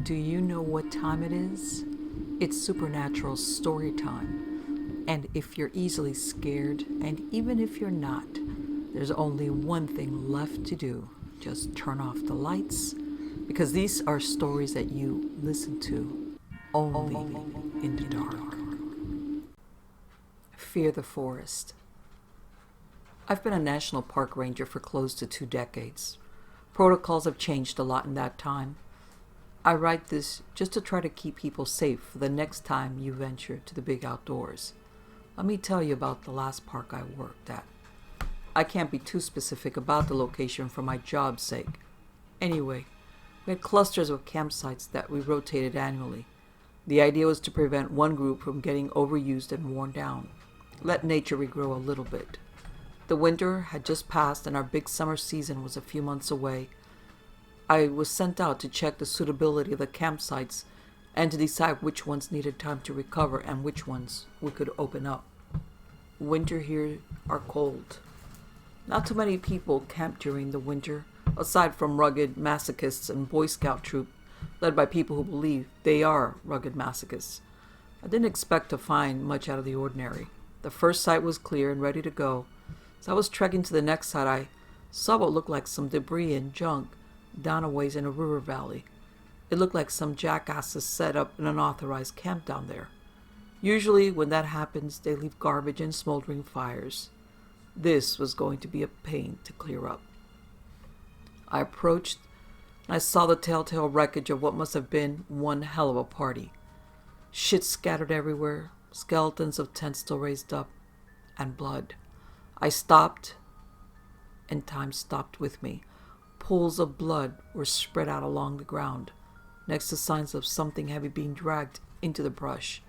Do you know what time it is? It's Supernatural Storytime. And if you're easily scared, and even if you're not, there's only one thing left to do. Just turn off the lights, because these are stories that you listen to only in the dark. Fear the Forest. I've been a national park ranger for close to 2 decades. Protocols have changed a lot in that time. I write this just to try to keep people safe for the next time you venture to the big outdoors. Let me tell you about the last park I worked at. I can't be too specific about the location for my job's sake. Anyway, we had clusters of campsites that we rotated annually. The idea was to prevent one group from getting overused and worn down. Let nature regrow a little bit. The winter had just passed and our big summer season was a few months away. I was sent out to check the suitability of the campsites and to decide which ones needed time to recover and which ones we could open up. Winter here are cold. Not too many people camp during the winter, aside from rugged masochists and Boy Scout troop led by people who believe they are rugged masochists. I didn't expect to find much out of the ordinary. The first site was clear and ready to go. As I was trekking to the next site, I saw what looked like some debris and junk down a ways in a river valley. It looked like some jackasses set up an unauthorized camp down there. Usually when that happens, they leave garbage and smoldering fires. This was going to be a pain to clear up. I approached and I saw the telltale wreckage of what must have been one hell of a party. Shit scattered everywhere, skeletons of tents still raised up, and blood. I stopped, and time stopped with me. Pools of blood were spread out along the ground, next to signs of something heavy being dragged into the brush.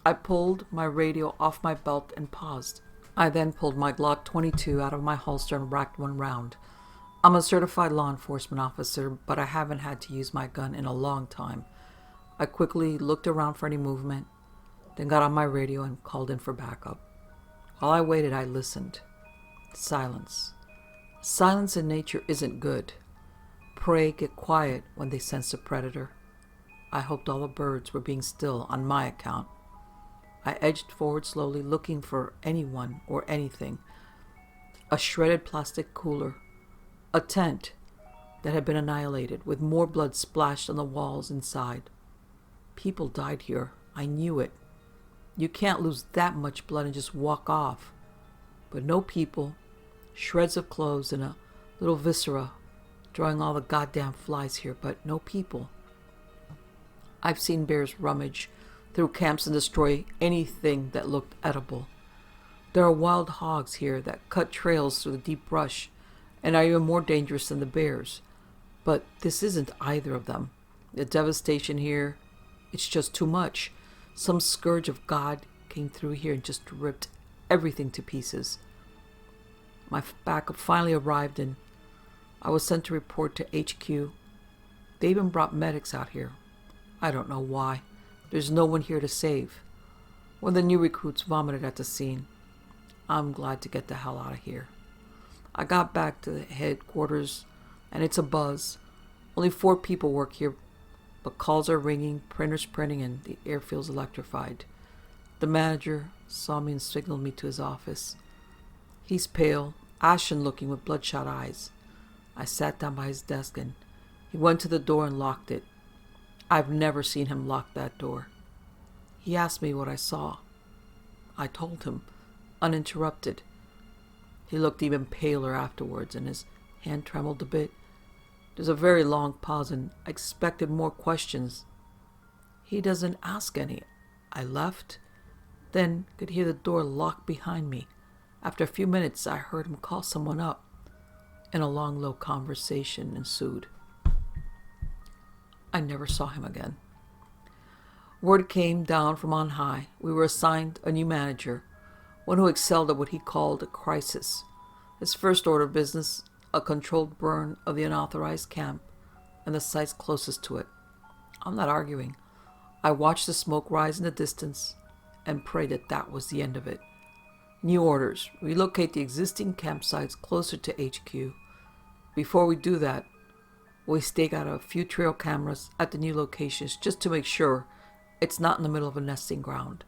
I pulled my radio off my belt and paused. I then pulled my Glock 22 out of my holster and racked one round. I'm a certified law enforcement officer, but I haven't had to use my gun in a long time. I quickly looked around for any movement, then got on my radio and called in for backup. While I waited, I listened. Silence. Silence in nature isn't good. Prey get quiet when they sense a predator. I hoped all the birds were being still on my account. I edged forward slowly, looking for anyone or anything. A shredded plastic cooler. A tent that had been annihilated, with more blood splashed on the walls inside. People died here. I knew it. You can't lose that much blood and just walk off. But no people. Shreds of clothes and a little viscera, drawing all the goddamn flies here, but no people. I've seen bears rummage through camps and destroy anything that looked edible. There are wild hogs here that cut trails through the deep brush and are even more dangerous than the bears. But this isn't either of them. The devastation here, it's just too much. Some scourge of God came through here and just ripped everything to pieces. My backup finally arrived and I was sent to report to HQ. They even brought medics out here. I don't know why. There's no one here to save. When the new recruits vomited at the scene, I'm glad to get the hell out of here. I got back to the headquarters and it's a buzz. Only 4 people work here, but calls are ringing, printers printing, and the air feels electrified. The manager saw me and signaled me to his office. He's pale, ashen-looking with bloodshot eyes. I sat down by his desk and he went to the door and locked it. I've never seen him lock that door. He asked me what I saw. I told him, uninterrupted. He looked even paler afterwards and his hand trembled a bit. There's a very long pause and I expected more questions. He doesn't ask any. I left, then could hear the door lock behind me. After a few minutes, I heard him call someone up, and a long, low conversation ensued. I never saw him again. Word came down from on high. We were assigned a new manager, one who excelled at what he called a crisis. His first order of business, a controlled burn of the unauthorized camp and the sites closest to it. I'm not arguing. I watched the smoke rise in the distance and prayed that that was the end of it. New orders. Relocate the existing campsites closer to HQ. Before we do that, We stake out a few trail cameras at the new locations just to make sure it's not in the middle of a nesting ground.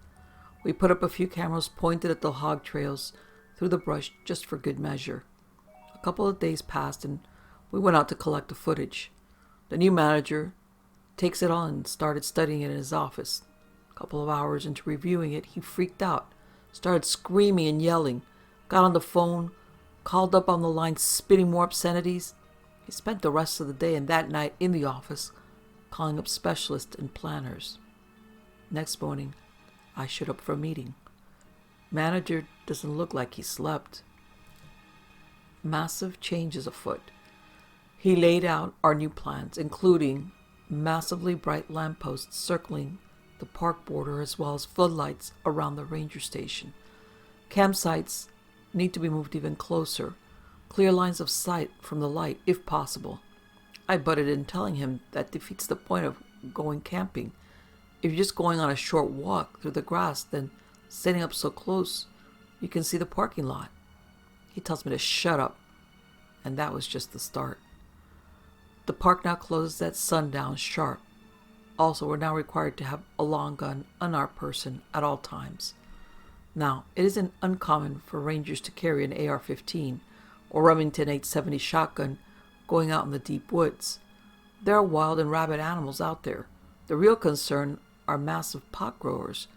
We put up a few cameras pointed at the hog trails through the brush just for good measure. A couple of days passed and we went out to collect the footage. The new manager takes it on and started studying it in his office. A couple of hours into reviewing it, he freaked out, started screaming and yelling, got on the phone, called up on the line spitting more obscenities. He spent the rest of the day and that night in the office calling up specialists and planners. Next morning, I showed up for a meeting. Manager doesn't look like he slept. Massive changes afoot. He laid out our new plans, including massively bright lampposts circling the park border as well as floodlights around the ranger station. Campsites need to be moved even closer. Clear lines of sight from the light, if possible. I butted in, telling him that defeats the point of going camping. If you're just going on a short walk through the grass, then standing up so close, you can see the parking lot. He tells me to shut up, and that was just the start. The park now closes at sundown sharp. Also, we're now required to have a long gun on our person at all times. Now, it isn't uncommon for rangers to carry an AR-15 or Remington 870 shotgun going out in the deep woods. There are wild and rabid animals out there. The real concern are massive pot growers.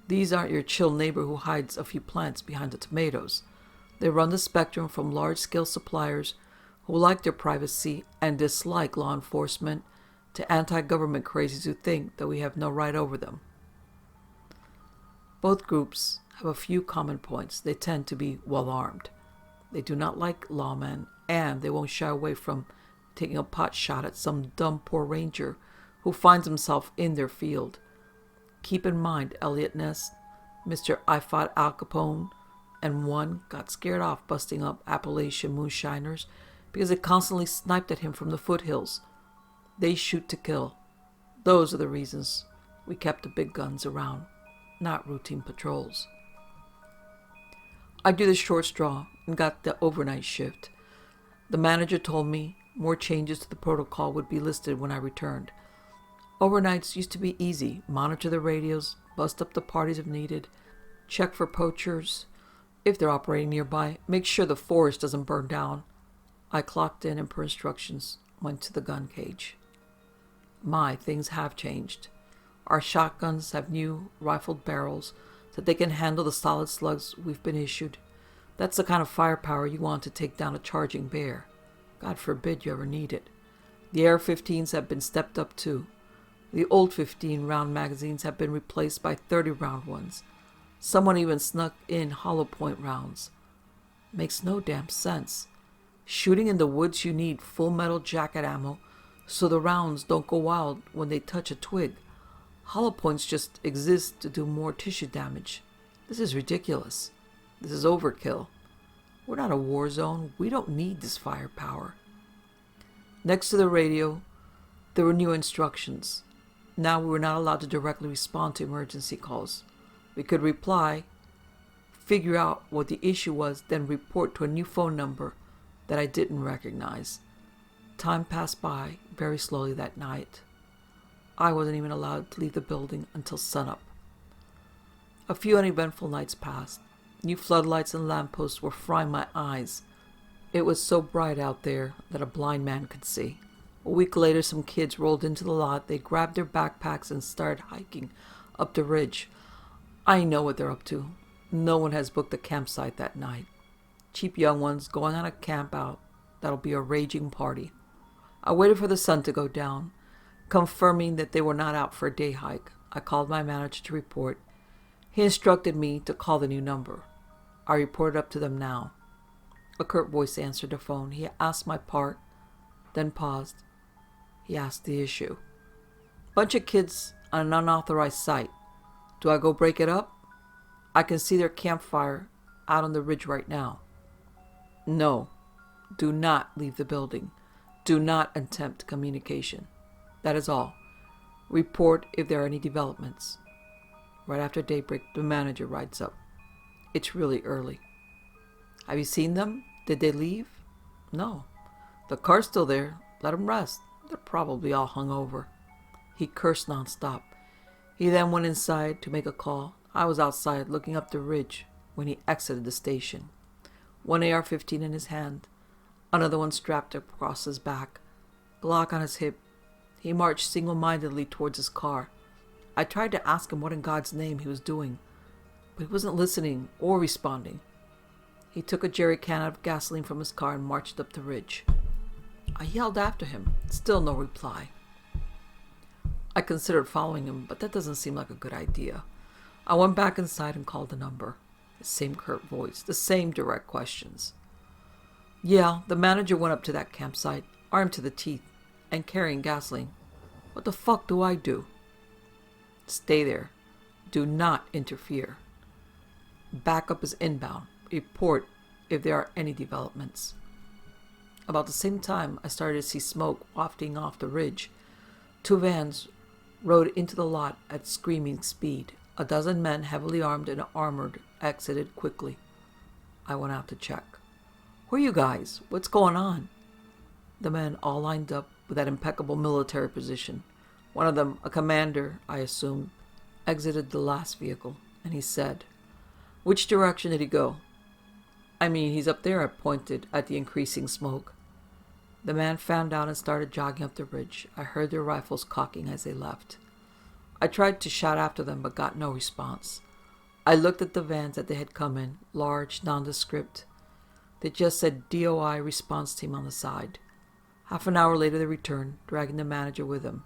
These aren't your chill neighbor who hides a few plants behind the tomatoes. They run the spectrum from large-scale suppliers who like their privacy and dislike law enforcement to anti-government crazies who think that we have no right over them. Both groups have a few common points. They tend to be well-armed. They do not like lawmen, and they won't shy away from taking a pot shot at some dumb poor ranger who finds himself in their field. Keep in mind, Elliot Ness, Mr. I fought Al Capone, and one got scared off busting up Appalachian moonshiners because they constantly sniped at him from the foothills. They shoot to kill. Those are the reasons we kept the big guns around, not routine patrols. I do the short straw and got the overnight shift. The manager told me more changes to the protocol would be listed when I returned. Overnights used to be easy. Monitor the radios, bust up the parties if needed, check for poachers if they're operating nearby, make sure the forest doesn't burn down. I clocked in and per instructions went to the gun cage. Things have changed. Our shotguns have new rifled barrels so that they can handle the solid slugs we've been issued. That's the kind of firepower you want to take down a charging bear. God forbid you ever need it. The AR-15s have been stepped up too. The old 15-round magazines have been replaced by 30-round ones. Someone even snuck in hollow point rounds. Makes no damn sense. Shooting in the woods, you need full metal jacket ammo so the rounds don't go wild when they touch a twig. Hollow points just exist to do more tissue damage. This is ridiculous. This is overkill. We're not a war zone. We don't need this firepower. Next to the radio, there were new instructions. Now we were not allowed to directly respond to emergency calls. We could reply, figure out what the issue was, then report to a new phone number that I didn't recognize. Time passed by very slowly that night. I wasn't even allowed to leave the building until sunup. A few uneventful nights passed. New floodlights and lampposts were frying my eyes. It was so bright out there that a blind man could see. A week later, some kids rolled into the lot. They grabbed their backpacks and started hiking up the ridge. I know what they're up to. No one has booked a campsite that night. Cheap young ones going on a camp out. That'll be a raging party. I waited for the sun to go down, confirming that they were not out for a day hike. I called my manager to report. He instructed me to call the new number. I reported up to them now. A curt voice answered the phone. He asked my part, then paused. He asked the issue. Bunch of kids on an unauthorized site. Do I go break it up? I can see their campfire out on the ridge right now. No. Do not leave the building. Do not attempt communication. That is all. Report if there are any developments. Right after daybreak, the manager rides up. It's really early. Have you seen them? Did they leave? No. The car's still there. Let 'em rest. They're probably all hungover. He cursed nonstop. He then went inside to make a call. I was outside looking up the ridge when he exited the station. One AR-15 in his hand, another one strapped across his back, Glock on his hip. He marched single-mindedly towards his car. I tried to ask him what in God's name he was doing, but he wasn't listening or responding. He took a jerry can of gasoline from his car and marched up the ridge. I yelled after him. Still no reply. I considered following him, but that doesn't seem like a good idea. I went back inside and called the number. The same curt voice, the same direct questions. Yeah, the manager went up to that campsite, armed to the teeth, and carrying gasoline. What the fuck do I do? Stay there. Do not interfere. Backup is inbound. Report if there are any developments. About the same time, I started to see smoke wafting off the ridge. 2 vans rode into the lot at screaming speed. A dozen men, heavily armed and armored, exited quickly. I went out to check. Who are you guys? What's going on? The men all lined up with that impeccable military position. One of them, a commander, I assumed, exited the last vehicle, and he said, "Which direction did he go?" "I mean, he's up there," I pointed at the increasing smoke. The man fanned out and started jogging up the ridge. I heard their rifles cocking as they left. I tried to shout after them, but got no response. I looked at the vans that they had come in, large, nondescript. They just said DOI response team on the side. Half an hour later they returned, dragging the manager with them.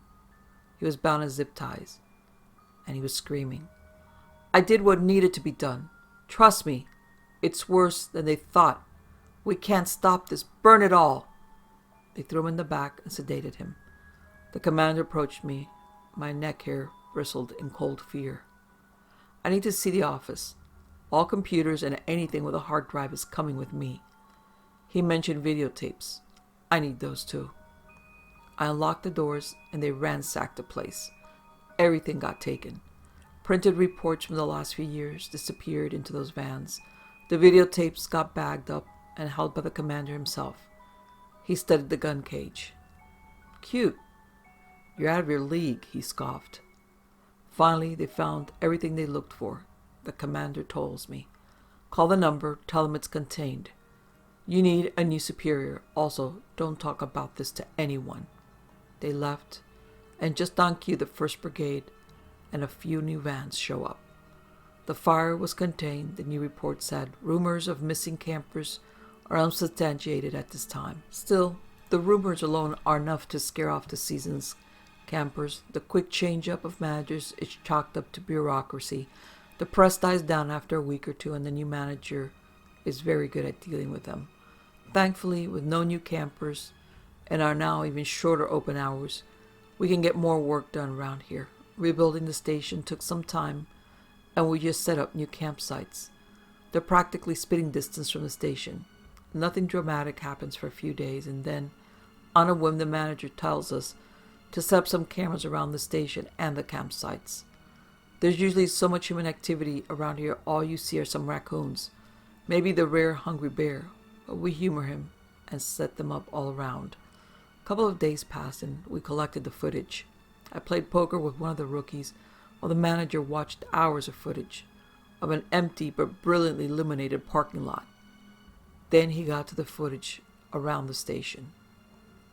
He was bound in zip ties, and he was screaming. "I did what needed to be done. Trust me, it's worse than they thought. We can't stop this. Burn it all." They threw him in the back and sedated him. The commander approached me. My neck hair bristled in cold fear. "I need to see the office. All computers and anything with a hard drive is coming with me." He mentioned videotapes. I need those too. I unlocked the doors and they ransacked the place. Everything got taken. Printed reports from the last few years disappeared into those vans. The videotapes got bagged up and held by the commander himself. He studied the gun cage. "Cute. You're out of your league," he scoffed. Finally, they found everything they looked for. The commander tells me. "Call the number, tell them it's contained. You need a new superior. Also, don't talk about this to anyone." They left, and just on cue, the 1st Brigade and a few new vans show up. The fire was contained, the new report said. Rumors of missing campers are unsubstantiated at this time. Still, the rumors alone are enough to scare off the season's campers. The quick change-up of managers is chalked up to bureaucracy. The press dies down after a week or two, and the new manager is very good at dealing with them. Thankfully, with no new campers and our now even shorter open hours, we can get more work done around here. Rebuilding the station took some time, and we just set up new campsites. They're practically spitting distance from the station. Nothing dramatic happens for a few days, and then, on a whim, the manager tells us to set up some cameras around the station and the campsites. There's usually so much human activity around here, all you see are some raccoons, maybe the rare hungry bear, but we humor him and set them up all around. A couple of days passed and we collected the footage. I played poker with one of the rookies while the manager watched hours of footage of an empty but brilliantly illuminated parking lot. Then he got to the footage around the station.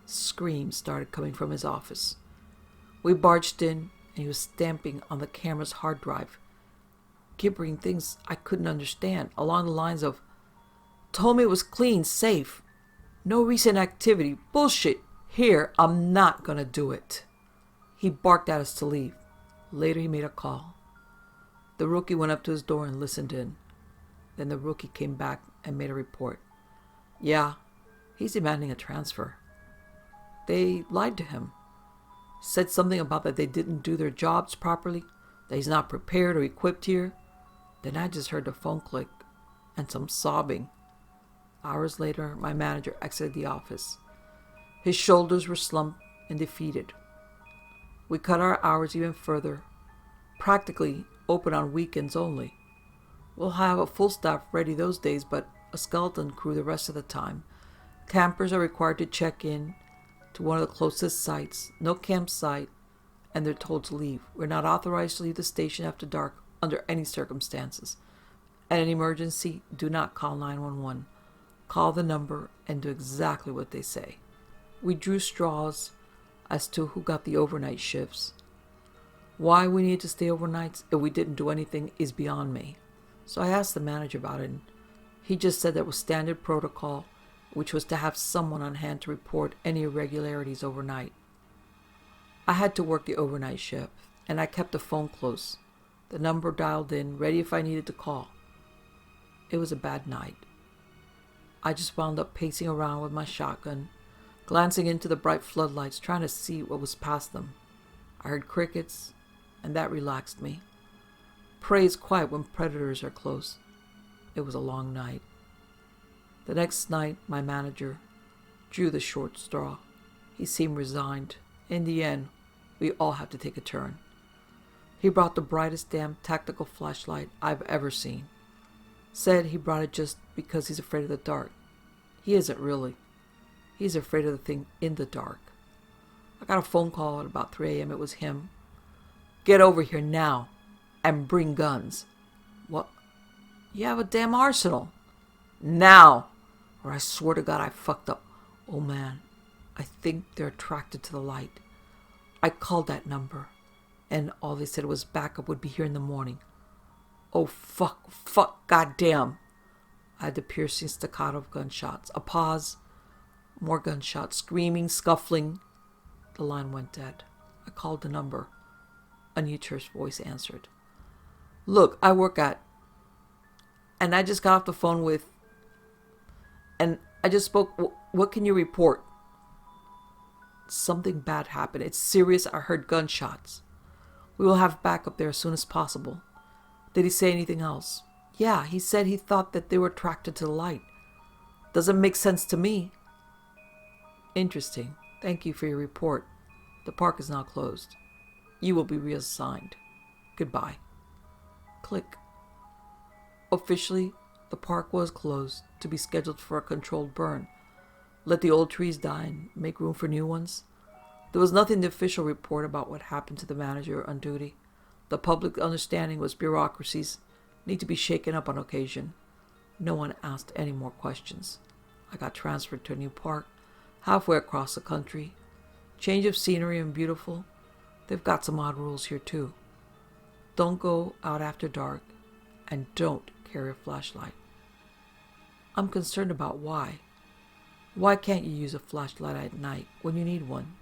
Screams started coming from his office. We barged in and he was stamping on the camera's hard drive, gibbering things I couldn't understand along the lines of, "Told me it was clean, safe. No recent activity. Bullshit. Here, I'm not gonna do it." He barked at us to leave. Later he made a call. The rookie went up to his door and listened in. Then the rookie came back and made a report. Yeah, he's demanding a transfer. They lied to him. Said something about that they didn't do their jobs properly, that he's not prepared or equipped here. Then I just heard the phone click and some sobbing. Hours later, my manager exited the office. His shoulders were slumped and defeated. We cut our hours even further, practically open on weekends only. We'll have a full staff ready those days, but a skeleton crew the rest of the time. Campers are required to check in to one of the closest sites, no campsite, and they're told to leave. We're not authorized to leave the station after dark under any circumstances. At an emergency, do not call 911. Call the number and do exactly what they say. We drew straws as to who got the overnight shifts. Why we needed to stay overnights if we didn't do anything is beyond me. So I asked the manager about it, and he just said that was standard protocol, which was to have someone on hand to report any irregularities overnight. I had to work the overnight shift, and I kept the phone close, the number dialed in, ready if I needed to call. It was a bad night. I just wound up pacing around with my shotgun, glancing into the bright floodlights, trying to see what was past them. I heard crickets, and that relaxed me. Prey is quiet when predators are close. It was a long night. The next night, my manager drew the short straw. He seemed resigned. In the end, we all had to take a turn. He brought the brightest damn tactical flashlight I've ever seen. Said he brought it just because he's afraid of the dark. He isn't really. He's afraid of the thing in the dark. I got a phone call at about 3 a.m. It was him. Get over here now and bring guns. What? You have a damn arsenal. Now, or I swear to God I fucked up. Oh man, I think they're attracted to the light. I called that number, and all they said was backup would be here in the morning. Oh fuck, goddamn. I had the piercing staccato of gunshots. A pause. More gunshots. Screaming, scuffling. The line went dead. I called the number. A new terse voice answered. Look, I work at... And I just got off the phone with... And I just spoke... What can you report? Something bad happened. It's serious. I heard gunshots. We will have backup there as soon as possible. Did he say anything else? Yeah, he said he thought that they were attracted to the light. Doesn't make sense to me. Interesting. Thank you for your report. The park is now closed. You will be reassigned. Goodbye. Click. Officially, the park was closed to be scheduled for a controlled burn. Let the old trees die and make room for new ones. There was nothing in the official report about what happened to the manager on duty. The public understanding was bureaucracies need to be shaken up on occasion. No one asked any more questions. I got transferred to a new park, halfway across the country. Change of scenery and beautiful. They've got some odd rules here too. Don't go out after dark, and don't carry a flashlight. I'm concerned about why. Why can't you use a flashlight at night when you need one?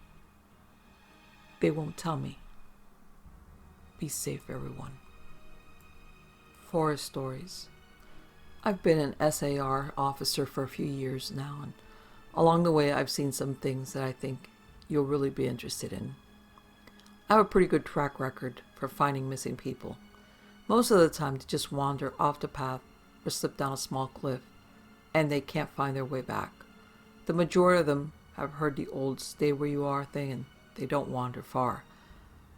They won't tell me. Be safe, everyone. Forest stories. I've been an SAR officer for a few years now, and along the way I've seen some things that I think you'll really be interested in. I have a pretty good track record for finding missing people. Most of the time they just wander off the path or slip down a small cliff, and they can't find their way back. The majority of them have heard the old stay where you are thing, and they don't wander far.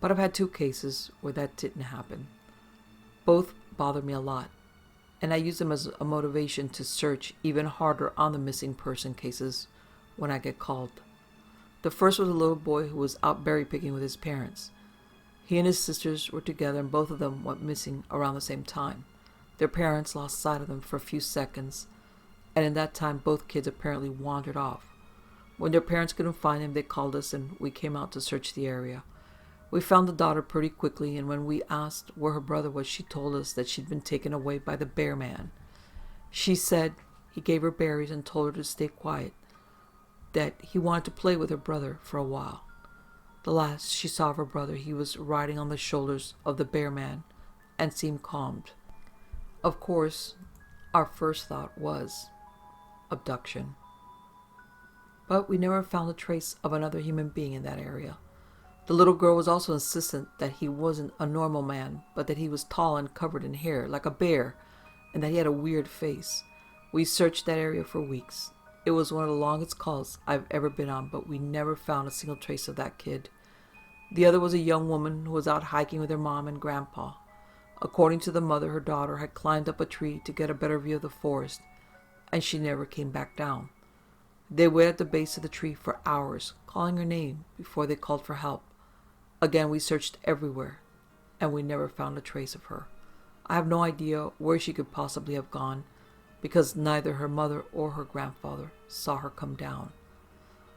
But I've had 2 cases where that didn't happen. Both bother me a lot, and I use them as a motivation to search even harder on the missing person cases when I get called. The first was a little boy who was out berry picking with his parents. He and his sisters were together, and both of them went missing around the same time. Their parents lost sight of them for a few seconds, and in that time both kids apparently wandered off. When their parents couldn't find them, they called us, and we came out to search the area. We found the daughter pretty quickly, and when we asked where her brother was, she told us that she'd been taken away by the bear man. She said he gave her berries and told her to stay quiet, that he wanted to play with her brother for a while. The last she saw of her brother, he was riding on the shoulders of the bear man and seemed calmed. Of course, our first thought was abduction. But we never found a trace of another human being in that area. The little girl was also insistent that he wasn't a normal man, but that he was tall and covered in hair, like a bear, and that he had a weird face. We searched that area for weeks. It was one of the longest calls I've ever been on, but we never found a single trace of that kid. The other was a young woman who was out hiking with her mom and grandpa. According to the mother, her daughter had climbed up a tree to get a better view of the forest, and she never came back down. They waited at the base of the tree for hours, calling her name before they called for help. Again, we searched everywhere, and we never found a trace of her. I have no idea where she could possibly have gone, because neither her mother or her grandfather saw her come down.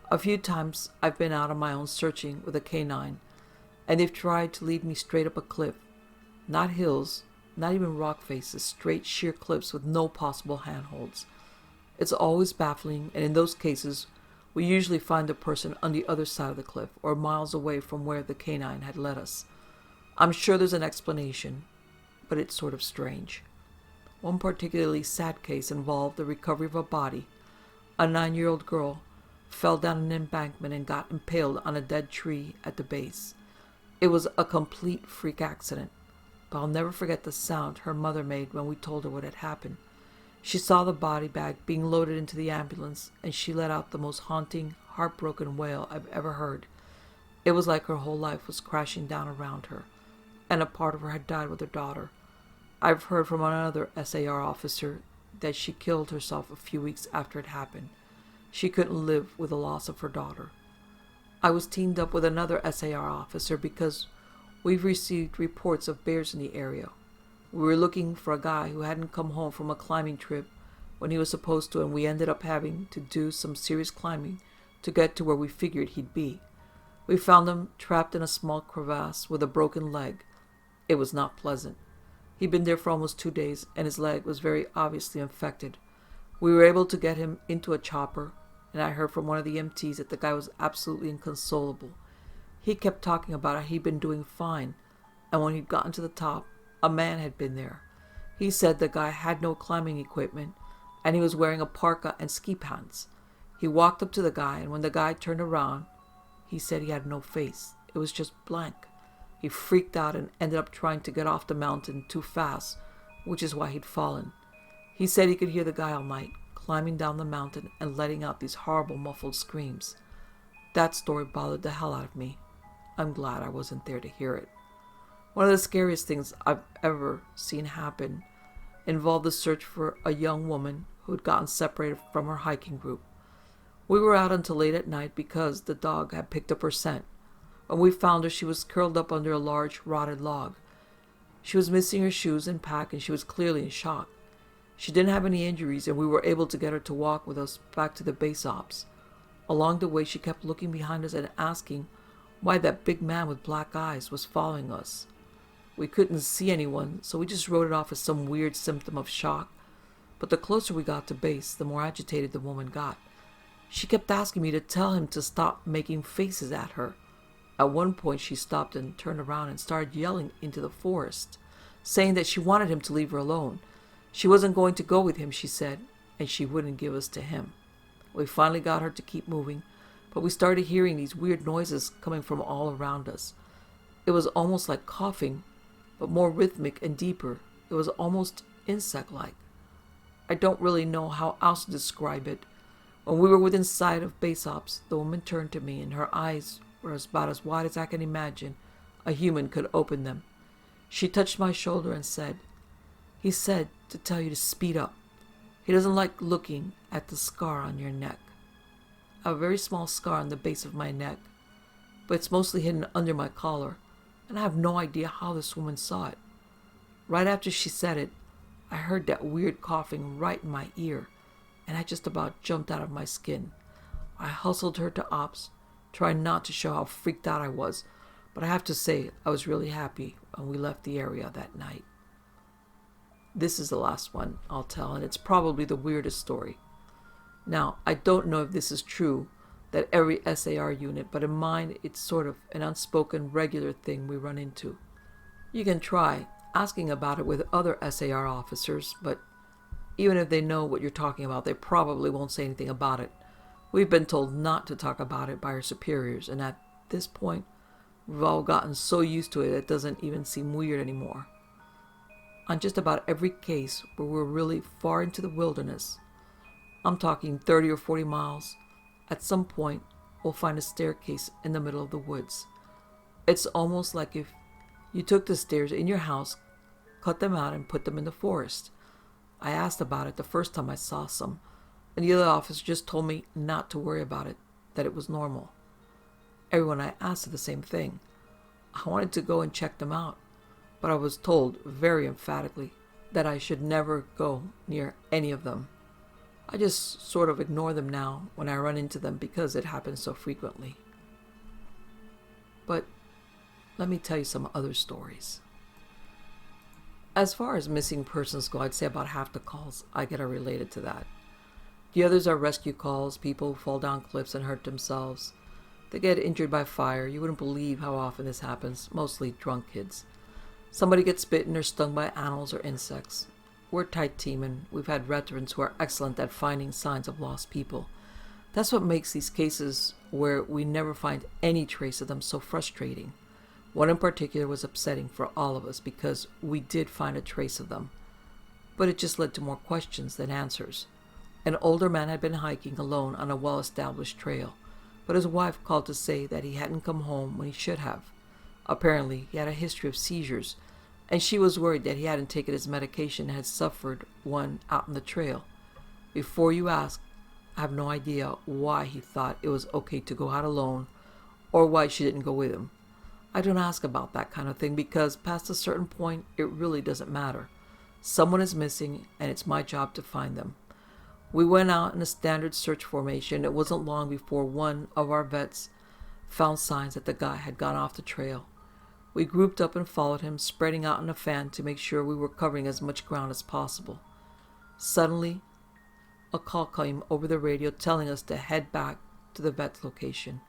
A few times I've been out on my own searching with a canine, and they've tried to lead me straight up a cliff. Not hills, not even rock faces, straight sheer cliffs with no possible handholds. It's always baffling, and in those cases, we usually find the person on the other side of the cliff or miles away from where the canine had led us. I'm sure there's an explanation, but it's sort of strange. One particularly sad case involved the recovery of a body. A 9-year-old girl fell down an embankment and got impaled on a dead tree at the base. It was a complete freak accident, but I'll never forget the sound her mother made when we told her what had happened. She saw the body bag being loaded into the ambulance, and she let out the most haunting, heartbroken wail I've ever heard. It was like her whole life was crashing down around her, and a part of her had died with her daughter. I've heard from another SAR officer that she killed herself a few weeks after it happened. She couldn't live with the loss of her daughter. I was teamed up with another SAR officer because we've received reports of bears in the area. We were looking for a guy who hadn't come home from a climbing trip when he was supposed to, and we ended up having to do some serious climbing to get to where we figured he'd be. We found him trapped in a small crevasse with a broken leg. It was not pleasant. He'd been there for almost 2 days, and his leg was very obviously infected. We were able to get him into a chopper, and I heard from one of the EMTs that the guy was absolutely inconsolable. He kept talking about how he'd been doing fine, and when he'd gotten to the top, a man had been there. He said the guy had no climbing equipment, and he was wearing a parka and ski pants. He walked up to the guy, and when the guy turned around, he said he had no face. It was just blank. He freaked out and ended up trying to get off the mountain too fast, which is why he'd fallen. He said he could hear the guy all night, climbing down the mountain and letting out these horrible muffled screams. That story bothered the hell out of me. I'm glad I wasn't there to hear it. One of the scariest things I've ever seen happen involved the search for a young woman who had gotten separated from her hiking group. We were out until late at night because the dog had picked up her scent. When we found her, she was curled up under a large rotted log. She was missing her shoes and pack, and she was clearly in shock. She didn't have any injuries, and we were able to get her to walk with us back to the base ops. Along the way, she kept looking behind us and asking why that big man with black eyes was following us. We couldn't see anyone, so we just wrote it off as some weird symptom of shock. But the closer we got to base, the more agitated the woman got. She kept asking me to tell him to stop making faces at her. At one point, she stopped and turned around and started yelling into the forest, saying that she wanted him to leave her alone. She wasn't going to go with him, she said, and she wouldn't give us to him. We finally got her to keep moving, but we started hearing these weird noises coming from all around us. It was almost like coughing, but more rhythmic and deeper. It was almost insect-like. I don't really know how else to describe it. When we were within sight of base ops, the woman turned to me, and her eyes were about as wide as I can imagine a human could open them. She touched my shoulder and said, "He said to tell you to speed up. He doesn't like looking at the scar on your neck." I have a very small scar on the base of my neck, but it's mostly hidden under my collar, and I have no idea how this woman saw it. Right after she said it, I heard that weird coughing right in my ear, and I just about jumped out of my skin. I hustled her to ops, trying not to show how freaked out I was, but I have to say I was really happy when we left the area that night. This is the last one I'll tell, and it's probably the weirdest story. Now, I don't know if this is true, that every SAR unit, but in mine, it's sort of an unspoken regular thing we run into. You can try asking about it with other SAR officers, but even if they know what you're talking about, they probably won't say anything about it. We've been told not to talk about it by our superiors, and at this point, we've all gotten so used to it, it doesn't even seem weird anymore. On just about every case where we're really far into the wilderness, I'm talking 30 or 40 miles, at some point, we'll find a staircase in the middle of the woods. It's almost like if you took the stairs in your house, cut them out, and put them in the forest. I asked about it the first time I saw some, and the other officer just told me not to worry about it, that it was normal. Everyone I asked said the same thing. I wanted to go and check them out, but I was told very emphatically that I should never go near any of them. I just sort of ignore them now when I run into them because it happens so frequently. But let me tell you some other stories. As far as missing persons go, I'd say about half the calls I get are related to that. The others are rescue calls, people who fall down cliffs and hurt themselves. They get injured by fire. You wouldn't believe how often this happens, mostly drunk kids. Somebody gets bitten or stung by animals or insects. We're a tight team, and we've had veterans who are excellent at finding signs of lost people. That's what makes these cases where we never find any trace of them so frustrating. One in particular was upsetting for all of us because we did find a trace of them, but it just led to more questions than answers. An older man had been hiking alone on a well-established trail, but his wife called to say that he hadn't come home when he should have. Apparently, he had a history of seizures, and she was worried that he hadn't taken his medication and had suffered one out on the trail. Before you ask, I have no idea why he thought it was okay to go out alone, or why she didn't go with him. I don't ask about that kind of thing because past a certain point, it really doesn't matter. Someone is missing, and it's my job to find them. We went out in a standard search formation. It wasn't long before one of our vets found signs that the guy had gone off the trail. We grouped up and followed him, spreading out in a fan to make sure we were covering as much ground as possible. Suddenly, a call came over the radio telling us to head back to the vet's location.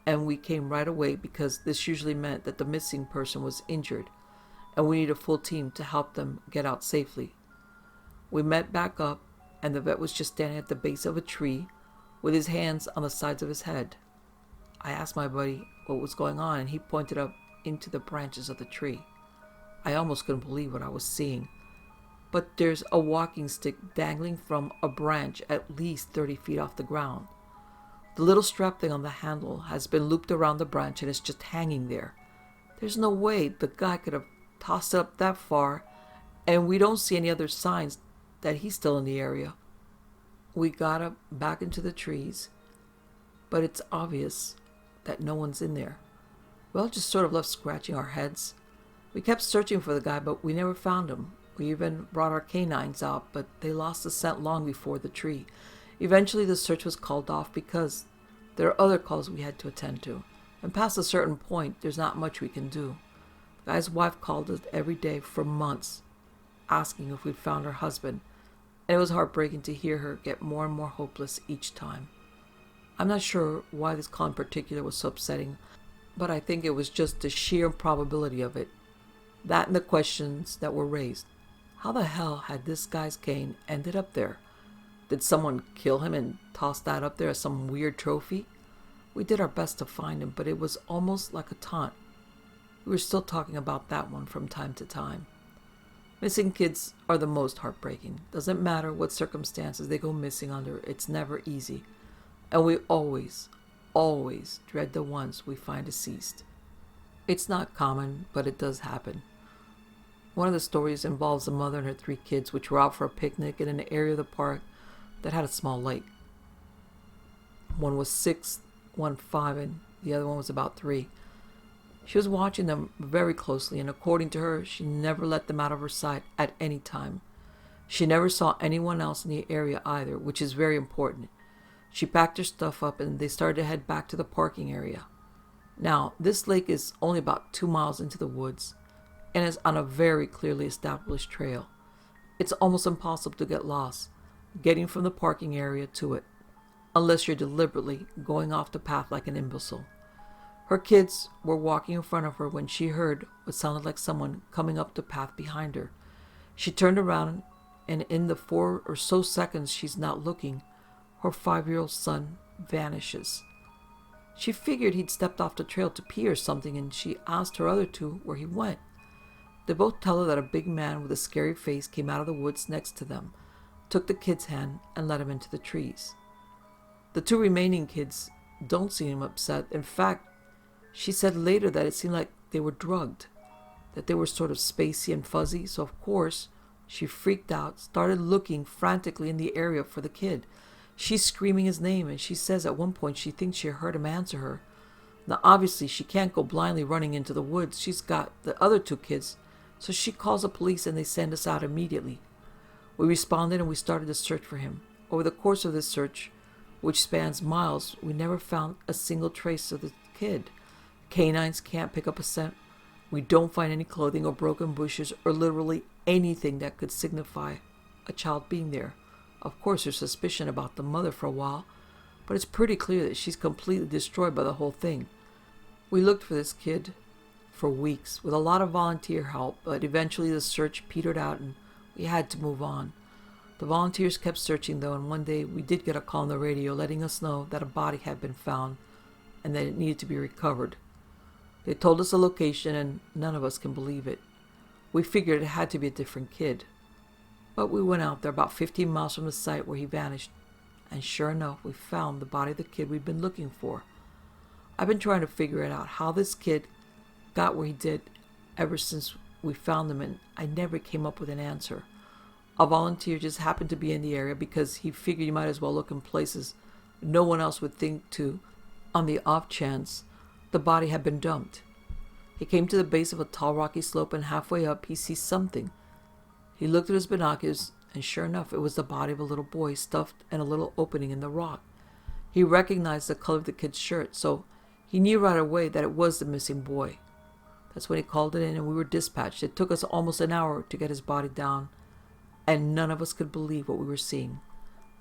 And we came right away because this usually meant that the missing person was injured, and we need a full team to help them get out safely. We met back up, and the vet was just standing at the base of a tree with his hands on the sides of his head. I asked my buddy what was going on, and he pointed up into the branches of the tree. I almost couldn't believe what I was seeing. But there's a walking stick dangling from a branch at least 30 feet off the ground. The little strap thing on the handle has been looped around the branch and it's just hanging there. There's no way the guy could have tossed it up that far, and we don't see any other signs that he's still in the area. We got up back into the trees, but it's obvious that no one's in there. We all just sort of left scratching our heads. We kept searching for the guy, but we never found him. We even brought our canines out, but they lost the scent long before the tree. Eventually, the search was called off because there are other calls we had to attend to. And past a certain point, there's not much we can do. The guy's wife called us every day for months, asking if we'd found her husband. And it was heartbreaking to hear her get more and more hopeless each time. I'm not sure why this call in particular was so upsetting, but I think it was just the sheer improbability of it. That and the questions that were raised. How the hell had this guy's cane ended up there? Did someone kill him and toss that up there as some weird trophy? We did our best to find him, but it was almost like a taunt. We were still talking about that one from time to time. Missing kids are the most heartbreaking. Doesn't matter what circumstances they go missing under, it's never easy. And we always dread the ones we find deceased. It's not common, but it does happen. One of the stories involves a mother and her 3 kids, which were out for a picnic in an area of the park that had a small lake. One was 6, one 5, and the other one was about 3. She was watching them very closely, and according to her, she never let them out of her sight at any time. She never saw anyone else in the area either, which is very important. She packed her stuff up and they started to head back to the parking area. Now, this lake is only about 2 miles into the woods and is on a very clearly established trail. It's almost impossible to get lost getting from the parking area to it, unless you're deliberately going off the path like an imbecile. Her kids were walking in front of her when she heard what sounded like someone coming up the path behind her. She turned around, and in the 4 or so seconds she's not looking, her 5-year-old son vanishes. She figured he'd stepped off the trail to pee or something, and she asked her other 2 where he went. They both tell her that a big man with a scary face came out of the woods next to them, took the kid's hand, and led him into the trees. The 2 remaining kids don't seem upset. In fact, she said later that it seemed like they were drugged, that they were sort of spacey and fuzzy, so of course she freaked out, started looking frantically in the area for the kid. She's screaming his name, and she says at one point she thinks she heard him answer her. Now, obviously, she can't go blindly running into the woods. She's got the other two kids, so she calls the police and they send us out immediately. We responded and we started to search for him. Over the course of this search, which spans miles, we never found a single trace of the kid. Canines can't pick up a scent. We don't find any clothing or broken bushes or literally anything that could signify a child being there. Of course, there's suspicion about the mother for a while, but it's pretty clear that she's completely destroyed by the whole thing. We looked for this kid for weeks with a lot of volunteer help, but eventually the search petered out and we had to move on. The volunteers kept searching though, and one day we did get a call on the radio letting us know that a body had been found and that it needed to be recovered. They told us the location and none of us can believe it. We figured it had to be a different kid. But we went out there about 15 miles from the site where he vanished, and sure enough, we found the body of the kid we'd been looking for. I've been trying to figure it out how this kid got where he did ever since we found him, and I never came up with an answer. A volunteer just happened to be in the area because he figured he might as well look in places no one else would think to, on the off chance the body had been dumped. He came to the base of a tall rocky slope, and halfway up he sees something. He looked at his binoculars, and sure enough, it was the body of a little boy stuffed in a little opening in the rock. He recognized the color of the kid's shirt, so he knew right away that it was the missing boy. That's when he called it in and we were dispatched. It took us almost an hour to get his body down, and none of us could believe what we were seeing.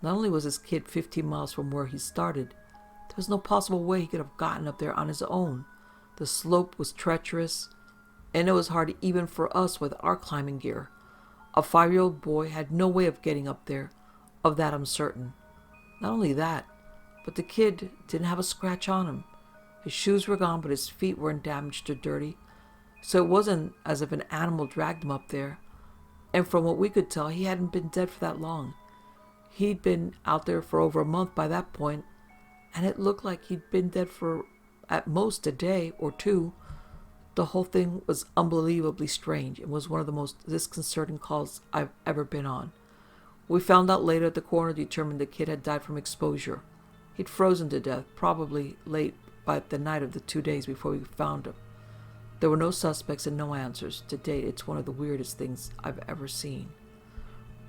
Not only was this kid 15 miles from where he started, there was no possible way he could have gotten up there on his own. The slope was treacherous, and it was hard even for us with our climbing gear. A 5-year-old boy had no way of getting up there. Of that I'm certain. Not only that, but the kid didn't have a scratch on him. His shoes were gone, but his feet weren't damaged or dirty. So it wasn't as if an animal dragged him up there. And from what we could tell, he hadn't been dead for that long. He'd been out there for over a month by that point, and it looked like he'd been dead for at most a day or two. The whole thing was unbelievably strange and was one of the most disconcerting calls I've ever been on. We found out later that the coroner determined the kid had died from exposure. He'd frozen to death, probably late by the night of the 2 days before we found him. There were no suspects and no answers. To date, it's one of the weirdest things I've ever seen.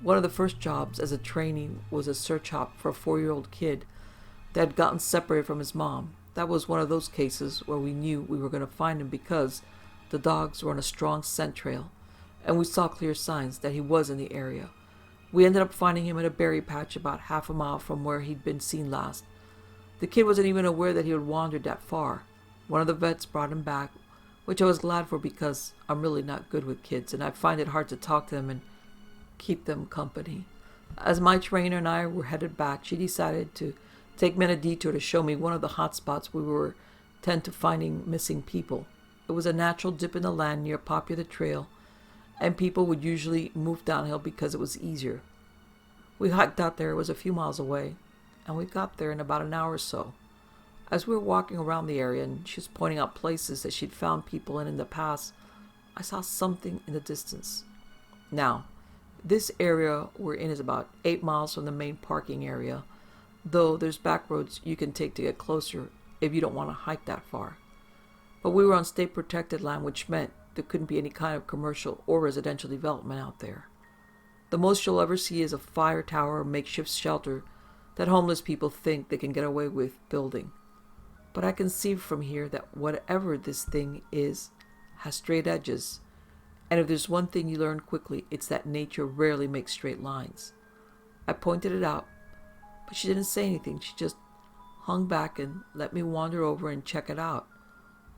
One of the first jobs as a trainee was a search op for a 4-year-old kid that had gotten separated from his mom. That was one of those cases where we knew we were going to find him because the dogs were on a strong scent trail, and we saw clear signs that he was in the area. We ended up finding him in a berry patch about half a mile from where he'd been seen last. The kid wasn't even aware that he had wandered that far. One of the vets brought him back, which I was glad for because I'm really not good with kids, and I find it hard to talk to them and keep them company. As my trainer and I were headed back, she decided to take me on a detour to show me one of the hot spots we were tend to finding missing people. It was a natural dip in the land near a popular trail, and people would usually move downhill because it was easier. We hiked out there. It was a few miles away, and we got there in about an hour or so. As we were walking around the area and she was pointing out places that she'd found people in the past, I saw something in the distance. Now, this area we're in is about 8 miles from the main parking area, though there's back roads you can take to get closer if you don't want to hike that far. But we were on state protected land, which meant there couldn't be any kind of commercial or residential development out there. The most you'll ever see is a fire tower or makeshift shelter that homeless people think they can get away with building. But I can see from here that whatever this thing is has straight edges, and if there's one thing you learn quickly, it's that nature rarely makes straight lines. I pointed it out, but she didn't say anything. She just hung back and let me wander over and check it out.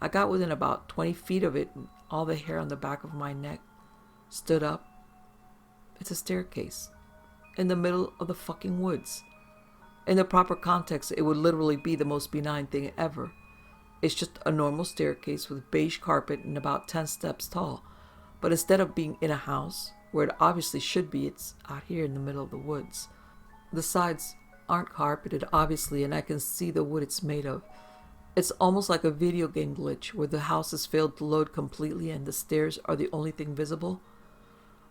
I got within about 20 feet of it, and all the hair on the back of my neck stood up. It's a staircase in the middle of the fucking woods. In the proper context, it would literally be the most benign thing ever. It's just a normal staircase with beige carpet and about 10 steps tall. But instead of being in a house, where it obviously should be, it's out here in the middle of the woods. The sides aren't carpeted, obviously, and I can see the wood it's made of. It's almost like a video game glitch where the house has failed to load completely and the stairs are the only thing visible.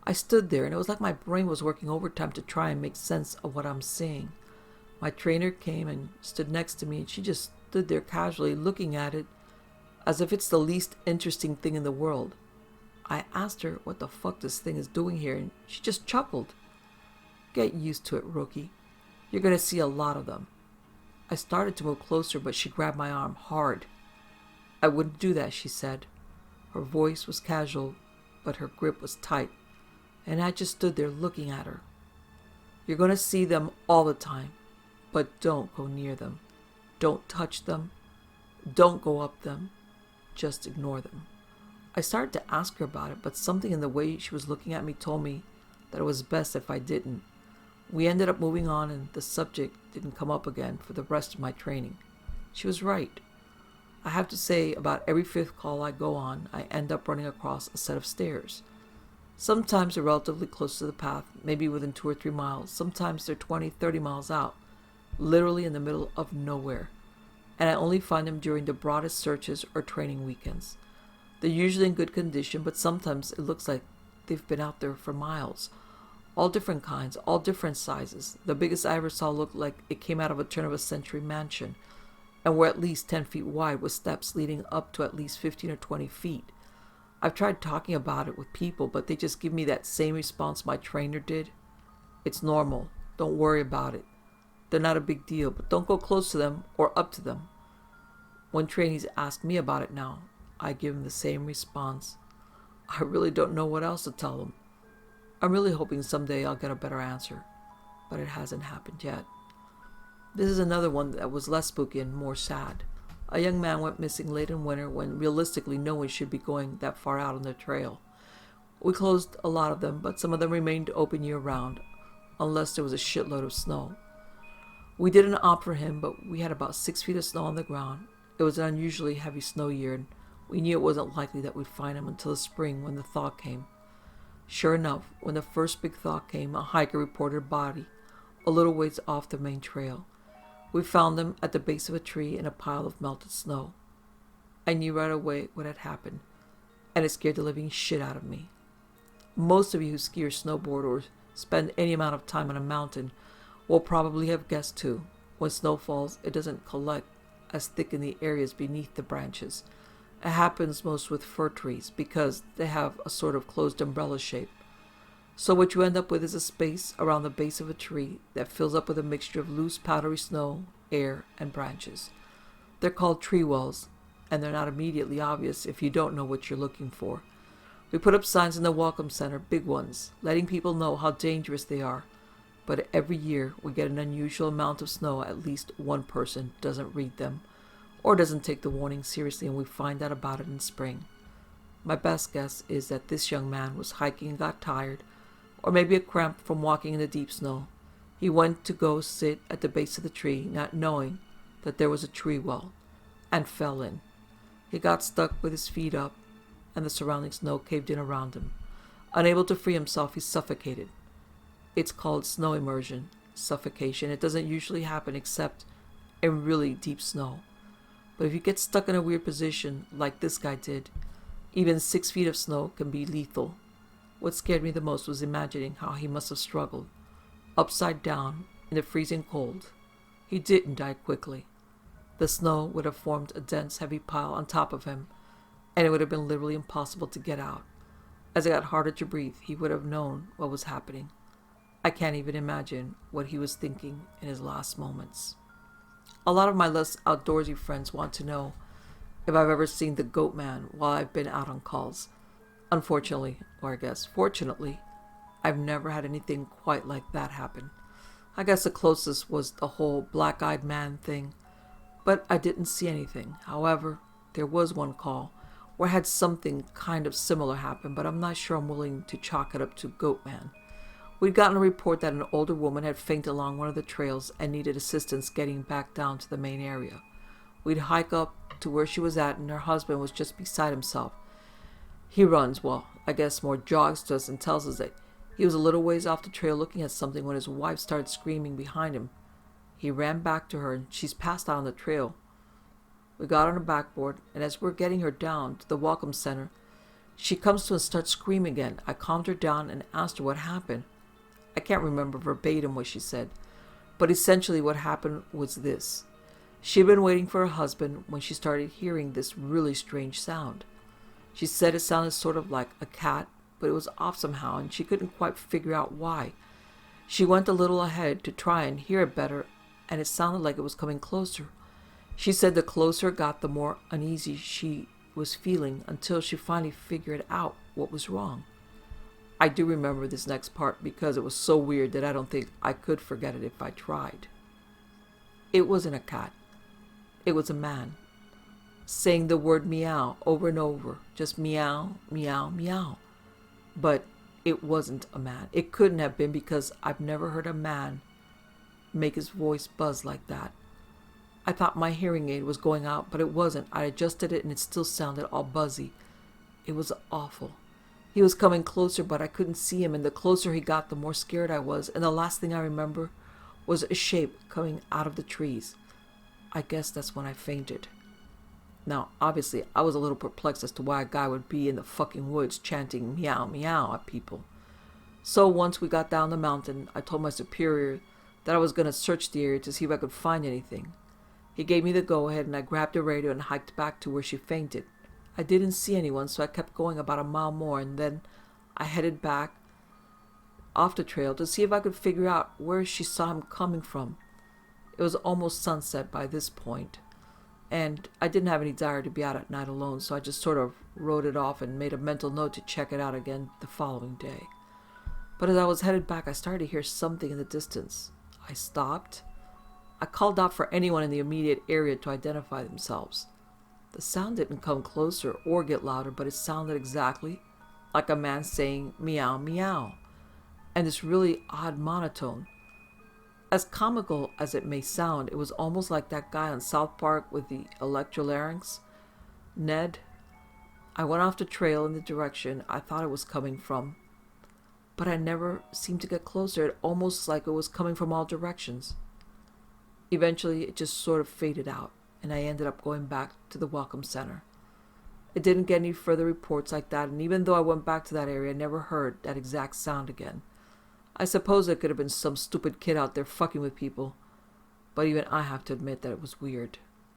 I stood there and it was like my brain was working overtime to try and make sense of what I'm seeing. My trainer came and stood next to me, and she just stood there casually looking at it as if it's the least interesting thing in the world. I asked her what the fuck this thing is doing here, and she just chuckled. Get used to it, rookie. You're gonna see a lot of them. I started to move closer, but she grabbed my arm hard. I wouldn't do that, she said. Her voice was casual, but her grip was tight, and I just stood there looking at her. You're gonna see them all the time, but don't go near them. Don't touch them. Don't go up them. Just ignore them. I started to ask her about it, but something in the way she was looking at me told me that it was best if I didn't. We ended up moving on, and the subject didn't come up again for the rest of my training. She was right. I have to say, about every fifth call I go on, I end up running across a set of stairs. Sometimes they're relatively close to the path, maybe within 2 or 3 miles. Sometimes they're 20, 30 miles out, literally in the middle of nowhere. And I only find them during the broadest searches or training weekends. They're usually in good condition, but sometimes it looks like they've been out there for miles. All different kinds, all different sizes. The biggest I ever saw looked like it came out of a turn-of-a-century mansion, and were at least 10 feet wide with steps leading up to at least 15 or 20 feet. I've tried talking about it with people, but they just give me that same response my trainer did. It's normal. Don't worry about it. They're not a big deal, but don't go close to them or up to them. When trainees ask me about it now, I give them the same response. I really don't know what else to tell them. I'm really hoping someday I'll get a better answer, but it hasn't happened yet. This is another one that was less spooky and more sad. A young man went missing late in winter when realistically no one should be going that far out on the trail. We closed a lot of them, but some of them remained open year-round, unless there was a shitload of snow. We didn't opt for him, but we had about 6 feet of snow on the ground. It was an unusually heavy snow year, and we knew it wasn't likely that we'd find him until the spring when the thaw came. Sure enough, when the first big thaw came, a hiker reported a body a little ways off the main trail. We found him at the base of a tree in a pile of melted snow. I knew right away what had happened, and it scared the living shit out of me. Most of you who ski or snowboard or spend any amount of time on a mountain will probably have guessed too. When snow falls, it doesn't collect as thick in the areas beneath the branches. It happens most with fir trees because they have a sort of closed umbrella shape. So what you end up with is a space around the base of a tree that fills up with a mixture of loose powdery snow, air, and branches. They're called tree wells, and they're not immediately obvious if you don't know what you're looking for. We put up signs in the Welcome Center, big ones, letting people know how dangerous they are. But every year we get an unusual amount of snow. At least one person doesn't read them or doesn't take the warning seriously, and we find out about it in spring. My best guess is that this young man was hiking and got tired, or maybe a cramp from walking in the deep snow. He went to go sit at the base of the tree, not knowing that there was a tree well, and fell in. He got stuck with his feet up, and the surrounding snow caved in around him. Unable to free himself, he suffocated. It's called snow immersion, suffocation. It doesn't usually happen except in really deep snow. But if you get stuck in a weird position, like this guy did, even 6 feet of snow can be lethal. What scared me the most was imagining how he must have struggled, upside down, in the freezing cold. He didn't die quickly. The snow would have formed a dense, heavy pile on top of him, and it would have been literally impossible to get out. As it got harder to breathe, he would have known what was happening. I can't even imagine what he was thinking in his last moments. A lot of my less outdoorsy friends want to know if I've ever seen the Goat Man while I've been out on calls. Unfortunately, or I guess fortunately, I've never had anything quite like that happen. I guess the closest was the whole black-eyed man thing, but I didn't see anything. However, there was one call where I had something kind of similar happen, but I'm not sure I'm willing to chalk it up to Goat Man. We'd gotten a report that an older woman had fainted along one of the trails and needed assistance getting back down to the main area. We'd hike up to where she was at, and her husband was just beside himself. He runs, well, I guess more jogs to us and tells us that he was a little ways off the trail looking at something when his wife started screaming behind him. He ran back to her, and she's passed out on the trail. We got on her backboard, and as we're getting her down to the Welcome Center, she comes to and starts screaming again. I calmed her down and asked her what happened. I can't remember verbatim what she said. But essentially what happened was this. She'd been waiting for her husband when she started hearing this really strange sound. She said it sounded sort of like a cat, but it was off somehow, and she couldn't quite figure out why. She went a little ahead to try and hear it better, and it sounded like it was coming closer. She said the closer it got, the more uneasy she was feeling, until she finally figured out what was wrong. I do remember this next part because it was so weird that I don't think I could forget it if I tried. It wasn't a cat. It was a man, saying the word meow over and over, just meow, meow, meow. But it wasn't a man. It couldn't have been, because I've never heard a man make his voice buzz like that. I thought my hearing aid was going out, but it wasn't. I adjusted it and it still sounded all buzzy. It was awful. He was coming closer, but I couldn't see him, and the closer he got, the more scared I was, and the last thing I remember was a shape coming out of the trees. I guess that's when I fainted. Now, obviously, I was a little perplexed as to why a guy would be in the fucking woods chanting meow, meow at people. So once we got down the mountain, I told my superior that I was going to search the area to see if I could find anything. He gave me the go-ahead, and I grabbed the radio and hiked back to where she fainted. I didn't see anyone, so I kept going about a mile more, and then I headed back off the trail to see if I could figure out where she saw him coming from. It was almost sunset by this point, and I didn't have any desire to be out at night alone, so I just sort of wrote it off and made a mental note to check it out again the following day. But as I was headed back, I started to hear something in the distance. I stopped. I called out for anyone in the immediate area to identify themselves. The sound didn't come closer or get louder, but it sounded exactly like a man saying meow, meow, and this really odd monotone. As comical as it may sound, it was almost like that guy on South Park with the electrolarynx, Ned. I went off the trail in the direction I thought it was coming from, but I never seemed to get closer. It almost like it was coming from all directions. Eventually, it just sort of faded out, and I ended up going back to the Welcome Center. It didn't get any further reports like that, and even though I went back to that area, I never heard that exact sound again. I suppose it could have been some stupid kid out there fucking with people, but even I have to admit that it was weird.